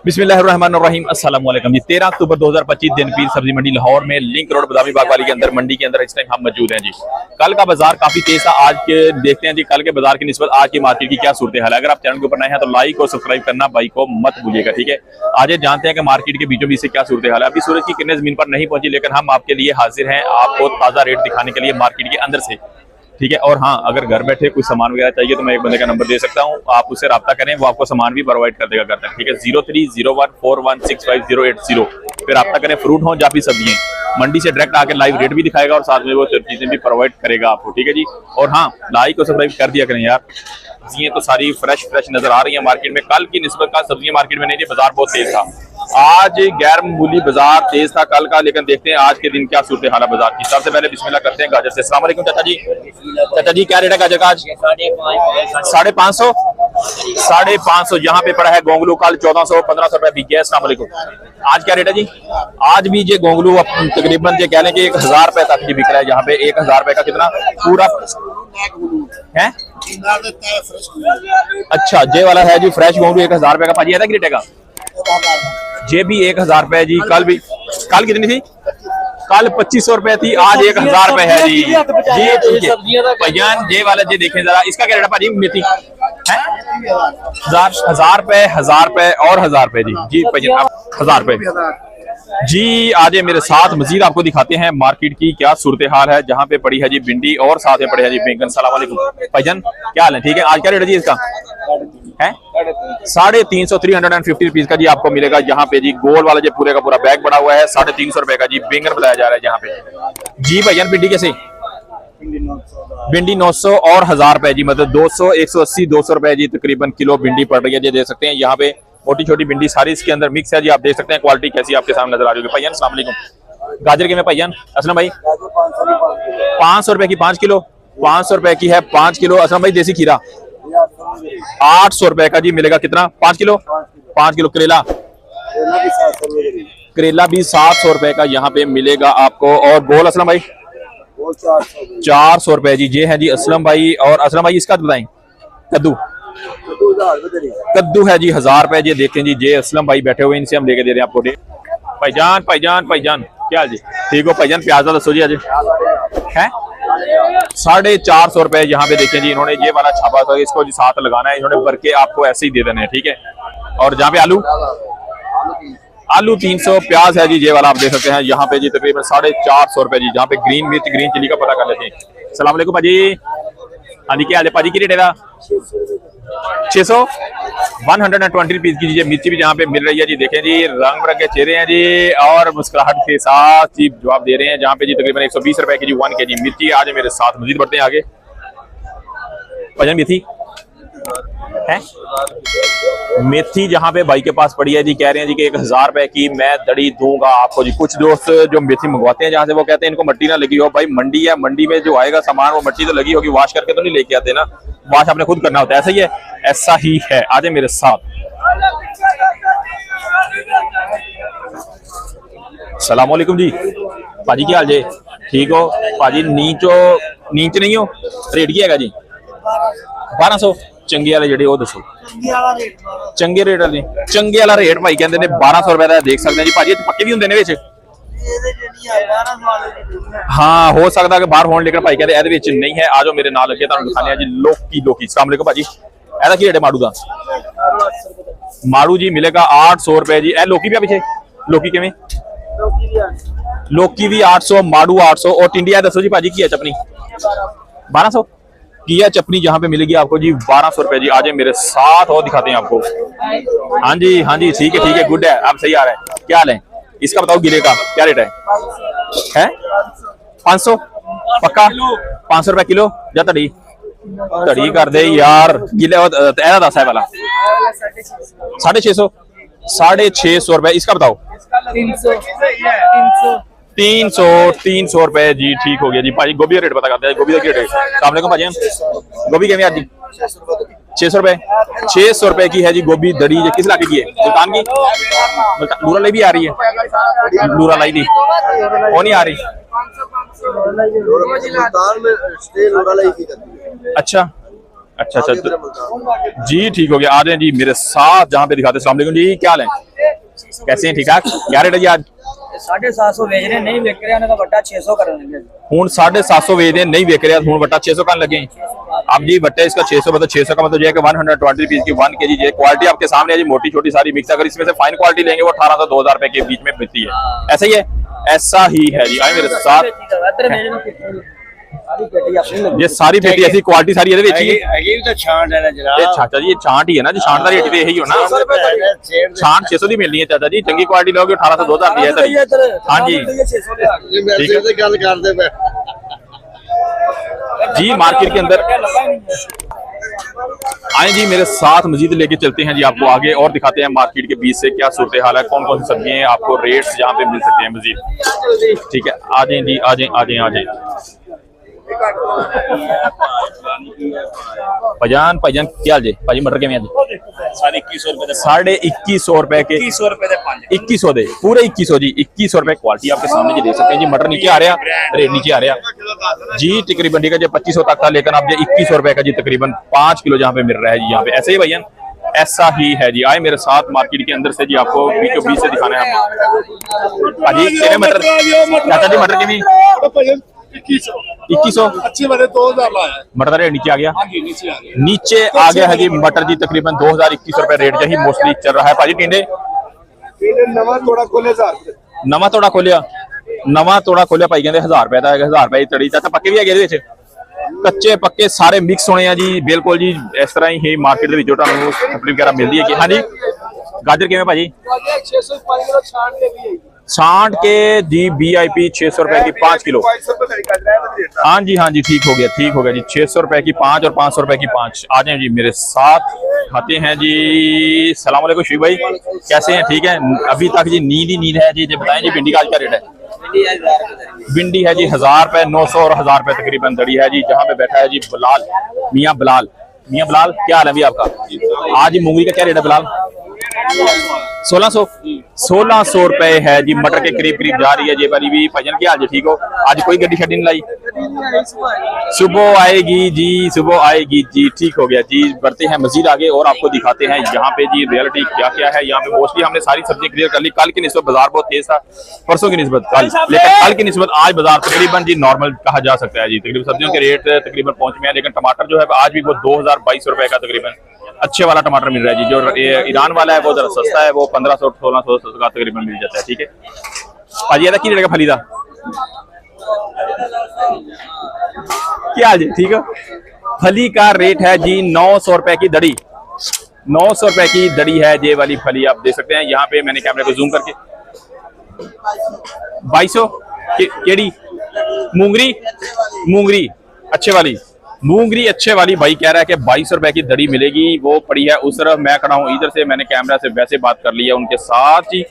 बिस्मिल्लाहिर्रहमानिर्रहीम अस्सलाम वालेकुम जी। 13 अक्टूबर 2025 दिन पीर सब्जी मंडी लाहौर में लिंक रोड बदामी बाग वाली के अंदर मंडी के अंदर इस टाइम हम मौजूद हैं जी। कल का बाजार काफी तेज था। आज के देखते हैं जी कल के बाजार की निस्बत आज की मार्केट की क्या सूरत हाल है। अगर आप चैनल के ऊपर नए हैं तो लाइक और सब्सक्राइब करना भाई को मत भूलिएगा, ठीक है। आज जानते हैं कि मार्केट के बीचों बीच से क्या सूरत हाल है। अभी सूरज की किरणें जमीन पर नहीं पहुंची, लेकिन हम आपके लिए हाजिर हैं आपको ताजा रेट दिखाने के लिए मार्केट के अंदर से, ठीक है। और हाँ, अगर घर बैठे कुछ सामान वगैरह चाहिए तो मैं एक बंदे का नंबर दे सकता हूँ, आप उससे रब्ता करें, वो आपको सामान भी प्रोवाइड कर देगा घर तक, ठीक है। 0301416580 फिर रब्ता करें। फ्रूट हो या फिर सब्जियां, मंडी से डायरेक्ट आकर लाइव रेट भी दिखाएगा और साथ में वो चीजें भी प्रोवाइड करेगा आपको, ठीक है जी। और हाँ, लाइक और सब्सक्राइब कर दिया करें यार। सब्जियां तो सारी फ्रेश नजर आ रही है मार्केट में। कल की निस्बत का सब्जियां मार्केट में नहीं थी, बाजार बहुत तेज था। आज गैर मामूली बाजार तेज था कल का, लेकिन देखते हैं आज के दिन क्या सूरत हाल है बाजार की। सबसे पहले बिस्मिल्लाह करते हैं गाजर से। अस्सलाम वालेकुम चाचा जी। चाचा जी क्या रेट है गाजर का आज? 550 550 यहाँ पे पड़ा है। गोंगलू कल 1400-1500 रुपए बिक गया। अस्सलाम वालेकुम। आज क्या रेट है जी? आज भी ये गोंगलू तकरीबन ये कह लें कि 1000 रुपए तक जी बिक रहा है। यहाँ पे 1000 रुपए का कितना पूरा है? अच्छा, ये वाला है जी फ्रेश गोंगलू 1000 रुपए का। भाजी है रेट का ये भी 1000 रुपए जी। कल कितनी थी? कल 2500 रुपए थी, आज 1000 रुपए है जी। भैयान ये वाला जी देखें जरा, इसका क्या रेट है भाजी? मेथी है 1000 रुपए और 1000 रुपए जी भैया 1000 रुपए जी। आज मेरे साथ मजीद आपको दिखाते हैं मार्केट की क्या सूरत हाल है। जहाँ पे पड़ी है जी भिंडी और साथ में पड़ी है जी बैंगन। सलाम वालेकुम भाईजान, क्या हाल है? ठीक है। आज क्या रेट है जी इसका? है 350 350 रुपीज का जी आपको मिलेगा। यहाँ पे जी गोल वाला जो पूरे का पूरा बैग बड़ा हुआ है 350 रुपए का जी बैंगन बताया जा रहा है यहाँ पे जी। भैयान भिंडी कैसे? भिंडी 900 और 1000 रुपए जी, मतलब 200 180 200 रुपए जी तकरीबन किलो भिंडी पड़ रही है जी। देख सकते हैं यहाँ पे मोटी छोटी भिंडी सारी इसके अंदर मिक्स है जी। आप देख सकते हैं क्वालिटी कैसी आपके सामने नजर आ रही है। भैया अस्सलाम वालेकुम। गाजर के में भैया असलम भाई 500 रुपए की 5 किलो 500 रुपए की है 5 किलो। असलम भाई देसी खीरा 800 रुपए का जी मिलेगा। कितना? 5 किलो 5 किलो। करेला भी 700 रुपए का यहाँ पे मिलेगा आपको। और गोल असलम भाई 400 रुपए जी। ये है जी असलम भाई। और असलम भाई इसका बताएं कद्दू है जी 1000 रुपए जी। देखें जी ये असलम भाई बैठे हुए, इनसे हम लेके दे रहे हैं आपको। भाईजान क्या जी? ठीक हो भाईजान? प्याज दसो जी आज है 450 रुपए। यहाँ पे देखें जी इन्होंने ये वाला छापा था, इसको जी साथ लगाना है इन्होंने, भर के आपको ऐसे ही दे देने हैं, ठीक है। और जहाँ पे आलू 300, प्याज है जी ये वाला आप देख सकते हैं यहाँ पे जी तकरीबन 450 रुपए जी। जहाँ पे ग्रीन मिर्च ग्रीन चिली का पता कर लेते हैं। सलाम वालेकुम भाजी। हाँ जी क्या हाल है भाजी? की रेट है 600 120 रुपीज की जी। मिर्ची भी यहाँ पे मिल रही है जी। देखें जी रंग बिरंगे चेहरे हैं जी और मुस्कुराहट के साथ जी जवाब दे रहे हैं। जहाँ पे जी तकरीबन 120 रुपए की जी 1 kg मिर्ची। आज मेरे साथ मजीद बढ़ते हैं आगे। भजन मेथी है मेथी जहाँ पे भाई के पास पड़ी है जी, कह रहे हैं जी कि 1000 रुपए की मैं दड़ी दूंगा आपको जी। कुछ दोस्त जो मेथी मंगवाते हैं जहाँ से, वो कहते हैं इनको मट्टी ना लगी हो। भाई मंडी है, मंडी में जो आएगा सामान वो मट्टी तो लगी होगी, वॉश करके तो नहीं लेके आते ना, वॉश आपने खुद करना होता है। ऐसा ही है, ऐसा ही है। आज मेरे साथ। सलाम वालेकुम जी। भाजी क्या हाल जी? ठीक हो भाजी? नीच नहीं हो? रेट की है जी? 1200 चंगे वाले जेडे दसो। चंगे रेट वाले चंगे वाला रेट भाई कहते हैं 1200 रुपए का। देख सकते हैं जी भाजी पक्के भी होंगे ने विच। हाँ हो सकता है कि बाहर होने, लेकिन भाई कहते हैं नहीं है। आज मेरे नाल लगे दिखाने जी लोकी। अस्सलाम वालेकुम भाजी। ऐसा की रेट है माड़ू का? माड़ू जी मिलेगा 800 रुपए जी। लोकी भी पीछे लोकी किमें? लोकी भी 800, माड़ू 800। और टिंडिया दसो जी भाजी की है चपनी? 1200 की है चपनी। यहाँ पे मिलेगी आपको जी 1200 रुपए जी। आज मेरे साथ और दिखाते हैं आपको। हाँ जी ठीक है गुड है, आप सही आ रहे हैं। क्या हाल है? इसका बताओ गिले का क्या रेट है? 500 पक्का 500 रुपए किलो। जा तड़ी कर दे यार। गिले ऐसा 10 है वाला 650 650 रुपए। इसका बताओ 300 रुपए जी। ठीक हो गया जी भाजी। गोभी का रेट पता करते हैं। गोभी का रेट है सामने को भाजी गोभी के आज 600 रुपए 600 रुपए की है जी गोभी दड़ी। किस इलाके की है? मुल्तान की? नूरा लाई भी आ रही है? नूरा लाई भी वो नहीं आ रही। अच्छा जी ठीक हो गया। आ जाए जी मेरे साथ जहाँ पे दिखाते। अस्सलाम वालेकुम जी, क्या हाल है? कैसे हैं? ठीक ठाक। क्या रेट है जी आज? 750 बेच रहे नहीं बिक रहे उन्हें तो बट्टा 600 कर देंगे। हूँ 750 वेचते नहीं बिक रहे हूँ बट्टा 600 कर लगे। अब जी बट्टा इसका 600 मतलब 600 का मतलब जो है कि 120 रुपीज की 1 kg जो क्वालिटी आपके सामने है जी, मोटी छोटी सारी मिक्स। अगर इसमें से फाइन क्वालिटी लेंगे वो 1800 2000 रुपए के बीच में मिलती है। ऐसा ही है, ऐसा ही है जी। आए मेरे साथ ये सारी पेटी ऐसी क्वालिटी सारी है बेची तो छांट है ना जनाब। चाचा जी ये छांट ही है ना जी, छांट का रेट तो यही हो ना। छांट 600 की मिलनी है चाचा जी, चंगी क्वालिटी लोगे 1800 2000 की है। हाँ जी जी, मार्केट के अंदर आए जी मेरे साथ मजीद लेके चलते हैं जी आपको आगे और दिखाते हैं मार्केट के बीच से क्या सूरत हाल है, कौन कौन सी सब्जियां हैं, आपको रेट्स जहाँ पे मिल सकते हैं मजीद। ठीक है, आ जाए जी, आ जाए आ जाए आ जाए। भाईजान भाईजान क्या हाल जी? भाजी मटर किवें आज? 2150 रुपए के 2100 दे पूरे 2100 जी। 2100 रुपए क्वालिटी आपके सामने जी देख सकते हैं जी। मटर नीचे आ रहा, रेट नीचे आ रहा जी तकरीबन। ठीक है जी 2500 तक था, लेकिन अब 2100 रुपए का जी तकरीबन 5 किलो जहाँ पे मिल रहा है जी यहाँ पे। ऐसे ही भैया ऐसा ही है जी। आए मेरे साथ मार्केट के अंदर से जी आपको बीचों बीच से दिखाना है भाजी। कितने मटर चाचा जी? मटर कितनी? 2100 अच्छे वाले 2000 लाया है। मटर का रेट नीचे आ गया, नीचे आ गया है जी मटर जी तकरीबन 2021 रुपए रेट यही मोस्टली चल रहा है भाजी। टिंडे नवा थोड़ा खोले नवा तोड़ा खोलिया, नवा तोड़ा खोलिया भाई कहते 1000 रुपए का 1000 रुपए तड़ी। चाचा पक्के भी है कच्चे पक्के सारे मिक्स होने हैं जी बिल्कुल जी। इस तरह ही मार्केट सप्ली वगैरह मिलती है कि हाँ जी। गाजर किवें भाजी? छांट के जी VIP 600 रुपए की 5 किलो। हाँ जी हाँ जी ठीक हो गया जी। 600 रुपए की 5 और 500 रुपए की 5। आ जाए जी मेरे साथ खाते हैं जी। सलाम वालेकुम शिव भाई, कैसे हैं? ठीक है। अभी तक जी नींद ही नींद है जी। बताएं जी भिंडी का आज क्या रेट है? भिंडी है जी 1000 रुपए 900 और 1000 रुपए तकरीबन दड़ी है जी। जहाँ पे बैठा है जी बिलाल, मियाँ बिलाल। मियाँ बिलाल क्या हाल है भी आपका? आज मूंगी का क्या रेट है बिलाल? 1600 रुपए है जी। मटर के करीब करीब जा रही है जी वाली भी। भजन क्या आज ठीक हो? आज कोई गड्डी शड्डी नहीं लाई? सुबह आएगी जी, सुबह आएगी जी। ठीक हो गया जी। बढ़ते हैं मजीद आगे और आपको दिखाते हैं यहाँ पे जी रियलिटी क्या क्या है। यहाँ पे मोस्टली हमने सारी सब्जी क्लियर कर ली। कल की निस्बत बाजार बहुत तेज था, परसों की निस्बत कल, लेकिन कल की निस्बत आज बाजार तकरीबन जी नॉर्मल कहा जा सकता है जी। तकरीबन सब्जियों के रेट तकरीबन पहुंच में है, लेकिन टमाटर जो है आज भी वो 2200 रुपए का तकरीबन अच्छे वाला टमाटर मिल रहा है जी। जो ईरान वाला है वो जरा सस्ता है, वो 1500 1600 का तकरीबन मिल जाता है। ठीक है भाजी, ये की रेट का फलीदा क्या जी? ठीक है, फली का रेट है जी 900 रुपए की दड़ी। 900 रुपए की दड़ी है ये वाली फली, आप देख सकते हैं यहाँ पे। मैंने कैमरे को जूम करके 2200 केड़ी मूंगरी, मूंगरी अच्छे वाली, मूंगरी अच्छे वाली भाई कह रहा है कि 2200 रुपए की दड़ी मिलेगी। वो पड़ी है उस तरफ, मैं खड़ा हूँ इधर से। मैंने कैमरा से वैसे बात कर ली है उनके साथ ही।